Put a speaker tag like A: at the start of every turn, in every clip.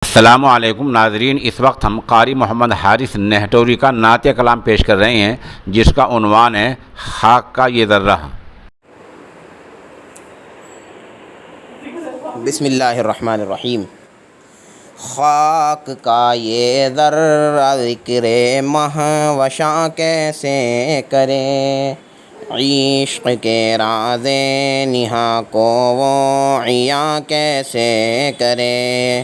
A: السلام علیکم ناظرین، اس وقت ہم قاری محمد حارث نہٹوری کا نعتیہ کلام پیش کر رہے ہیں جس کا عنوان ہے خاک کا یہ ذرہ۔
B: بسم اللہ الرحمن الرحیم۔ خاک کا یہ ذرہ ذکر مہوشاں کیسے کریں، عشق کے راز نہاں کو وہ عیاں کیسے کریں،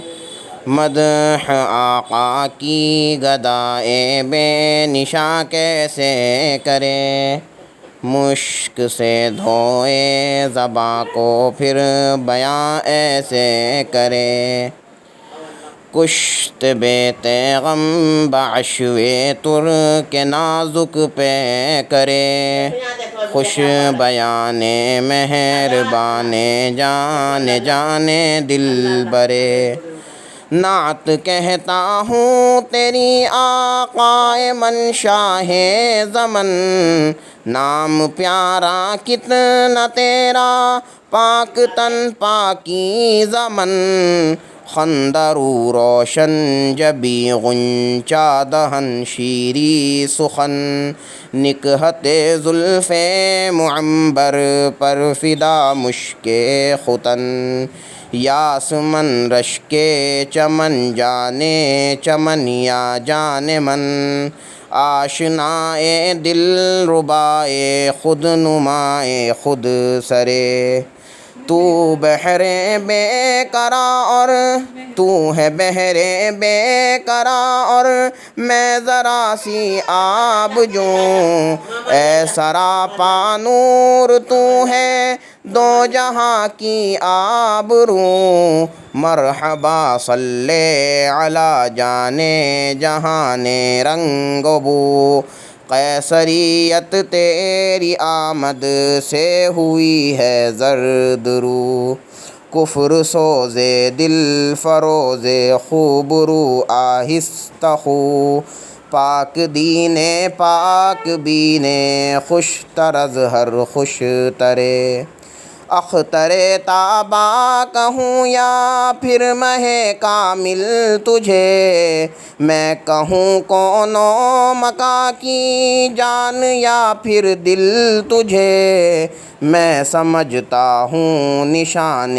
B: مدح آقا کی گدائے بے نشاں کیسے کریں، مشک سے دھوئے زباں کو پھر بیاں ایسے کرے، کشت بے تیغم بعشوے ترک نازک پہ کرے، خوش بیان مہربان جانے دل برے، نعت کہتا ہوں تیری آقائے منشاہ زمن، نام پیارا کتنا تیرا پاک تن پاکیزہ من، خندرو روشن جبی غنچہ دہن شیریں سخن، نکہت زلف معنبر پر فدا مشک ختن، یاسمن رشک چمن جانے چمن یا جان من، آشنائے دل ربائے خود نمائے خود سرے، تو بحر بے قرار تو ہے بحر بے قرار، میں ذرا سی آب جوں، اے سراپا نور تو ہے دو جہاں کی آبرو، مرحبا صلی علی جانے جہان رنگ و بو، قیصریت تیری آمد سے ہوئی ہے زرد رو، کفر سوزے دل فروز خوب رو آہستہ خو، پاک دین پاک بین خوش طرز ہر خوش ترے، اختر تابا کہوں یا پھر مہ کامل تجھے، میں کہوں کون و مکاں کی جان یا پھر دل تجھے، میں سمجھتا ہوں نشان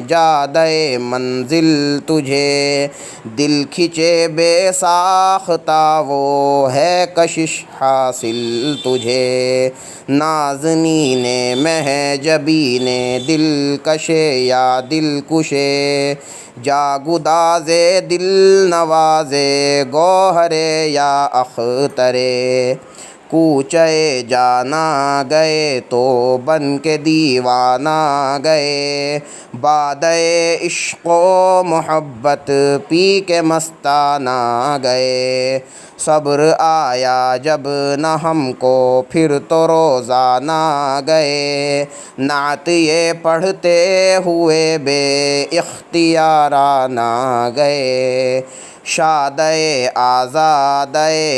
B: جادہ منزل تجھے، دل کھچے بے ساختہ وہ ہے کشش حاصل تجھے، نازنین محجبین دل کشے یا دل کشے، جاگدازے دل نوازے گوہرے یا اخترے، کوچے جانا گئے تو بن کے دیوانہ گئے، بادئ عشق و محبت پی کے مستانہ گئے، صبر آیا جب نہ ہم کو پھر تو روزانہ گئے، نعت یہ پڑھتے ہوئے بے اختیارانہ گئے، شادِ آزادِ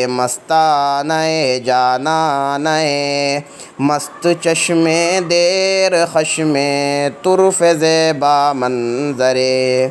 B: مستانہ جانانہ، مست چشمے دیر خشمے طرف زیبا منظرے،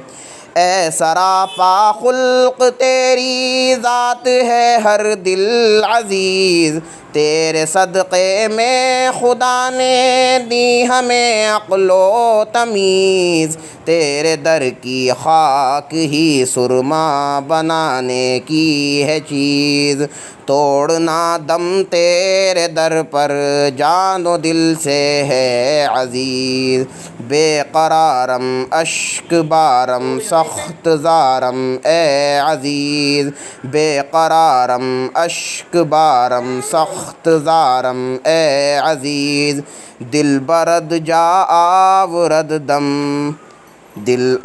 B: اے سراپا خلق تیری ذات ہے ہر دل عزیز، تیرے صدقے میں خدا نے دی ہمیں عقل و تمیز، تیرے در کی خاک ہی سرما بنانے کی ہے چیز، توڑنا دم تیرے در پر جان و دل سے ہے عزیز، بے قرارم اشک بارم سخت زارم اے عزیز، بے قرارم اشک بارم سخت زارم اے عزیز، دل برد جا آورد دم، دل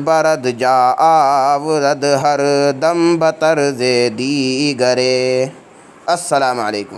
B: برد جا آورد ہر دم بطرز دیگرے۔ السلام علیکم۔